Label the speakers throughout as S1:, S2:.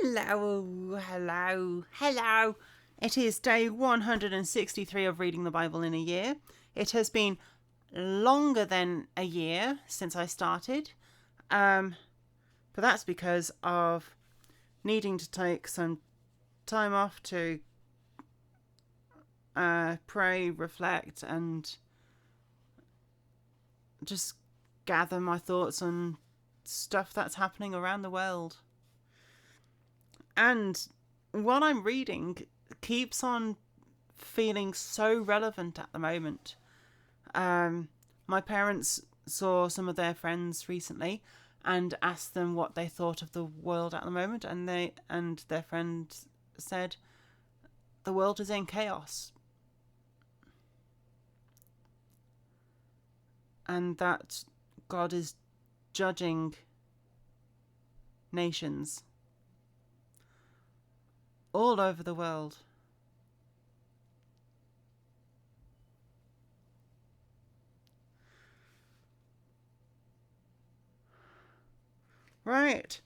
S1: Hello. It is day 163 of reading the Bible in a year. It has been longer than a year since I started, but that's because of needing to take some time off to pray, reflect, and just gather my thoughts on stuff that's happening around the world. And what I'm reading keeps on feeling so relevant at the moment. My parents saw some of their friends recently and asked them what they thought of the world at the moment, and their friend said the world is in chaos, and that God is judging nations all over the world. Right.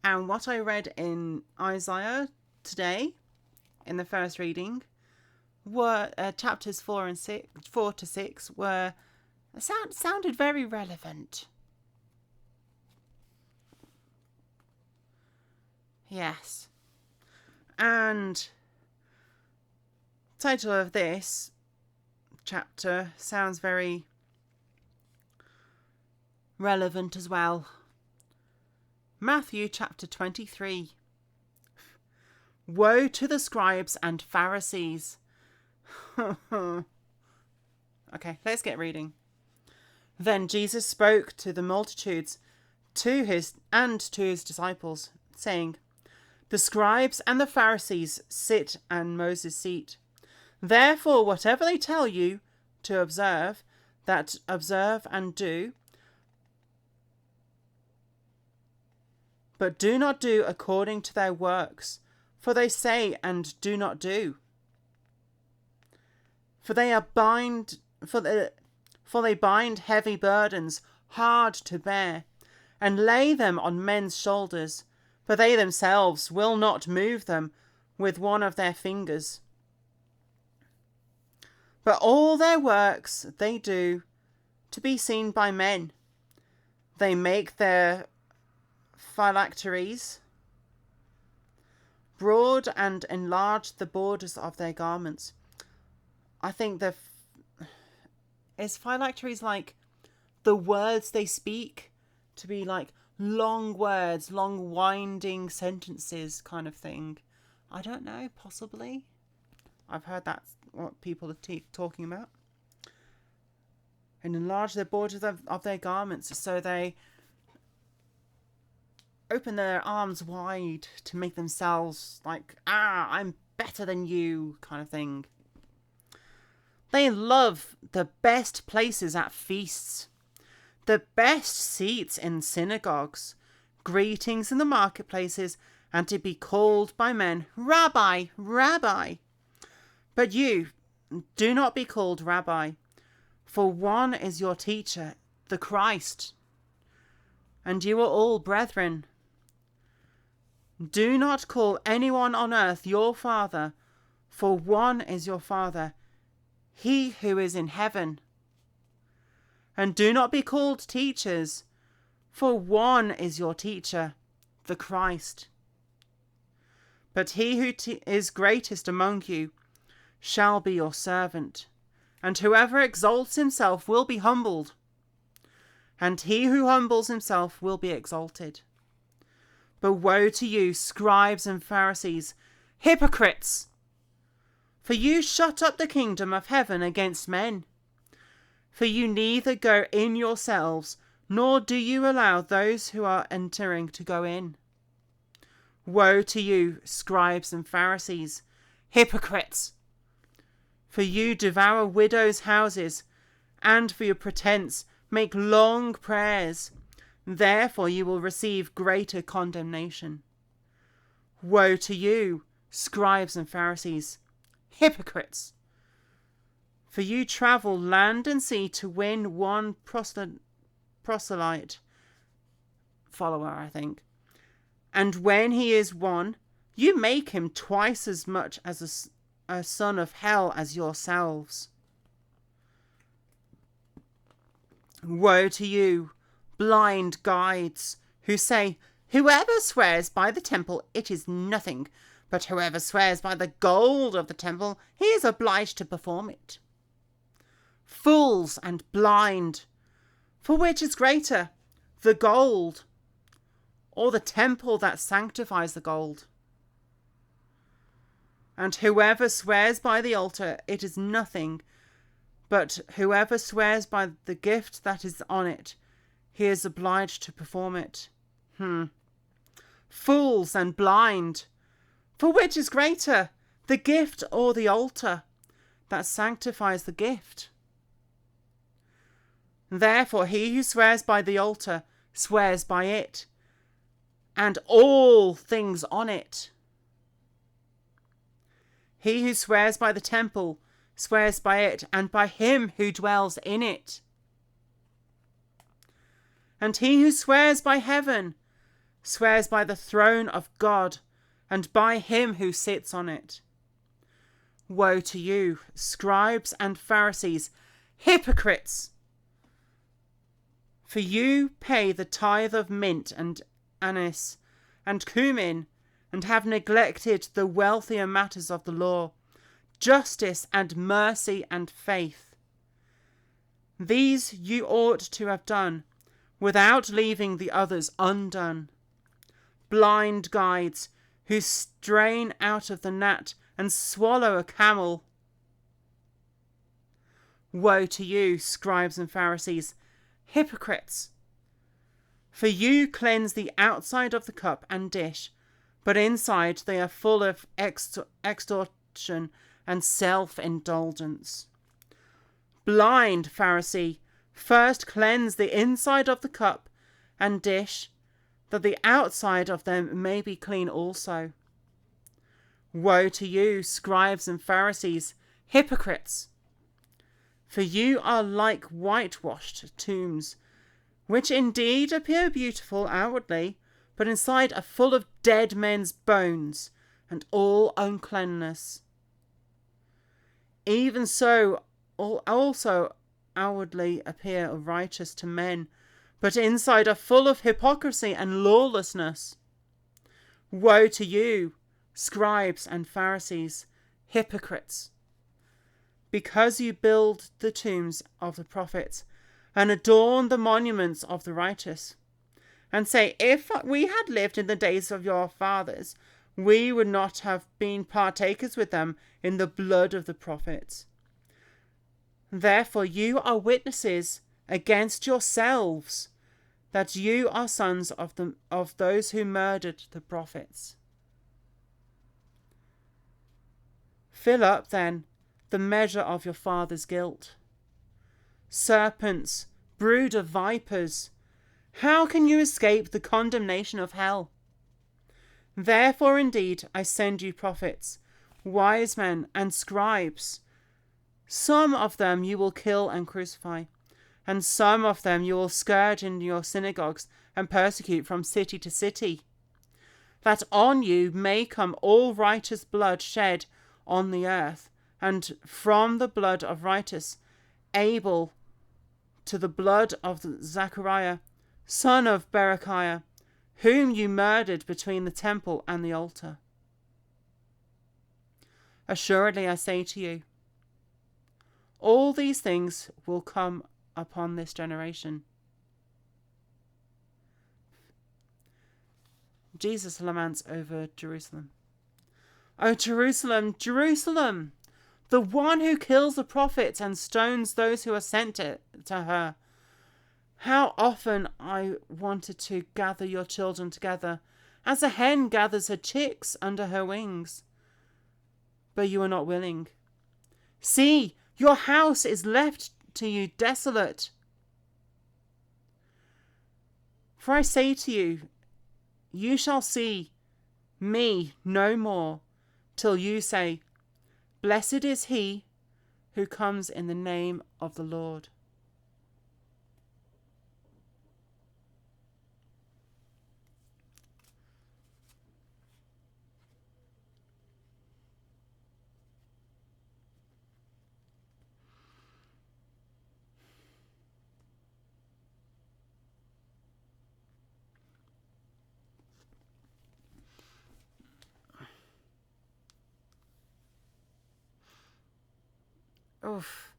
S1: And what I read in Isaiah today, in the first reading, were chapters 4 to 6, were sounded very relevant. Yes. And title of this chapter sounds very relevant as well. Matthew chapter 23. Woe to the scribes and Pharisees. Okay, let's get reading. Then Jesus spoke to the multitudes, to his disciples, saying, the scribes and the Pharisees sit at Moses' seat. Therefore, whatever they tell you to observe, that observe and do, but do not do according to their works, for they say and do not do. For they bind heavy burdens hard to bear, and lay them on men's shoulders, but they themselves will not move them with one of their fingers. But all their works they do to be seen by men. They make their phylacteries broad and enlarge the borders of their garments. I think is phylacteries like the words they speak to be like long words, long winding sentences kind of thing. I don't know, possibly. I've heard that's what people are talking about. And enlarge the borders of their garments, so they open their arms wide to make themselves like, I'm better than you kind of thing. They love the best places at feasts, the best seats in synagogues, greetings in the marketplaces, and to be called by men, Rabbi, Rabbi. But you, do not be called Rabbi, for one is your teacher, the Christ, and you are all brethren. Do not call anyone on earth your father, for one is your Father, he who is in heaven. And do not be called teachers, for one is your teacher, the Christ. But he who is greatest among you shall be your servant, and whoever exalts himself will be humbled, and he who humbles himself will be exalted. But woe to you, scribes and Pharisees, hypocrites! For you shut up the kingdom of heaven against men. For you neither go in yourselves, nor do you allow those who are entering to go in. Woe to you, scribes and Pharisees, hypocrites! For you devour widows' houses, and for your pretense make long prayers. Therefore you will receive greater condemnation. Woe to you, scribes and Pharisees, hypocrites! For you travel land and sea to win one proselyte follower, I think. And when he is one, you make him twice as much as a son of hell as yourselves. Woe to you, blind guides, who say, whoever swears by the temple, it is nothing, but whoever swears by the gold of the temple, he is obliged to perform it. Fools and blind, for which is greater, the gold, or the temple that sanctifies the gold? And whoever swears by the altar, it is nothing, but whoever swears by the gift that is on it, he is obliged to perform it. Fools and blind, for which is greater, the gift or the altar that sanctifies the gift? Therefore he who swears by the altar swears by it, and all things on it. He who swears by the temple swears by it, and by him who dwells in it. And he who swears by heaven swears by the throne of God, and by him who sits on it. Woe to you, scribes and Pharisees, hypocrites! For you pay the tithe of mint and anise and cumin, and have neglected the wealthier matters of the law, justice and mercy and faith. These you ought to have done, without leaving the others undone. Blind guides, who strain out of the gnat and swallow a camel. Woe to you, scribes and Pharisees, hypocrites! For you cleanse the outside of the cup and dish, but inside they are full of extortion and self-indulgence. Blind Pharisee, first cleanse the inside of the cup and dish, that the outside of them may be clean also. Woe to you, scribes and Pharisees, hypocrites! For you are like whitewashed tombs, which indeed appear beautiful outwardly, but inside are full of dead men's bones and all uncleanness. Even so also outwardly appear righteous to men, but inside are full of hypocrisy and lawlessness. Woe to you, scribes and Pharisees, hypocrites! Because you build the tombs of the prophets and adorn the monuments of the righteous, and say, if we had lived in the days of your fathers, we would not have been partakers with them in the blood of the prophets. Therefore you are witnesses against yourselves that you are sons of those who murdered the prophets. Fill up, then, the measure of your father's guilt. Serpents, brood of vipers, how can you escape the condemnation of hell? Therefore indeed I send you prophets, wise men and scribes. Some of them you will kill and crucify, and some of them you will scourge in your synagogues and persecute from city to city, that on you may come all righteous blood shed on the earth, and from the blood of righteous Abel to the blood of Zachariah, son of Berechiah, whom you murdered between the temple and the altar. Assuredly I say to you, all these things will come upon this generation. Jesus laments over Jerusalem. O Jerusalem, Jerusalem, the one who kills the prophets and stones those who are sent to her. How often I wanted to gather your children together, as a hen gathers her chicks under her wings. But you are not willing. See, your house is left to you desolate. For I say to you, you shall see me no more, till you say, blessed is he who comes in the name of the Lord. Oof.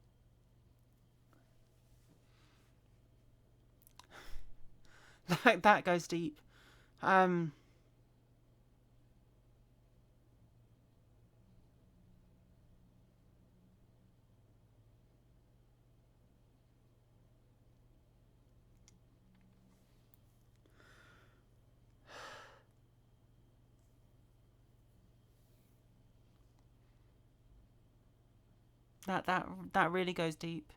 S1: Like, that goes deep. That really goes deep.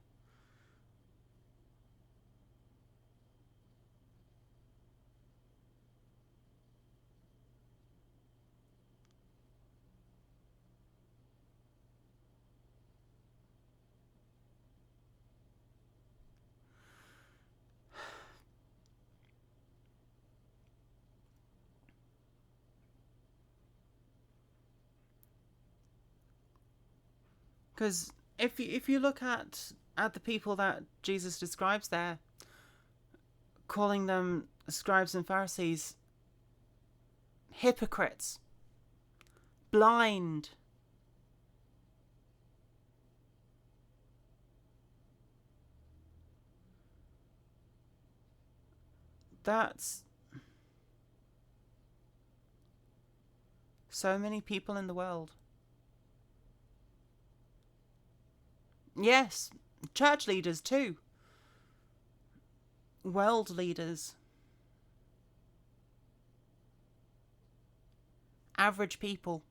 S1: Because if you look at the people that Jesus describes there, calling them scribes and Pharisees, hypocrites, blind. That's so many people in the world. Yes, church leaders too. World leaders. Average people.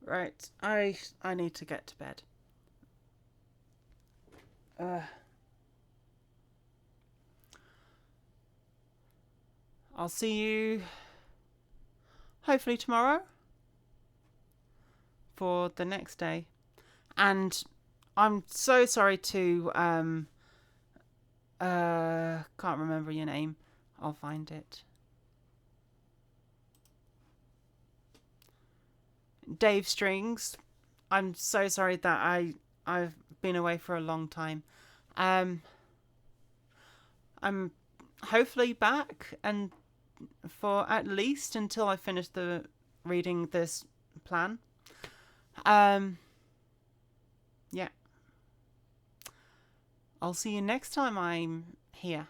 S1: Right, I need to get to bed. I'll see you hopefully tomorrow for the next day. And I'm so sorry to can't remember your name. I'll find it. Dave Strings. I'm so sorry that I've been away for a long time. I'm hopefully back, and for at least until I finish the reading this plan. Yeah. I'll see you next time I'm here.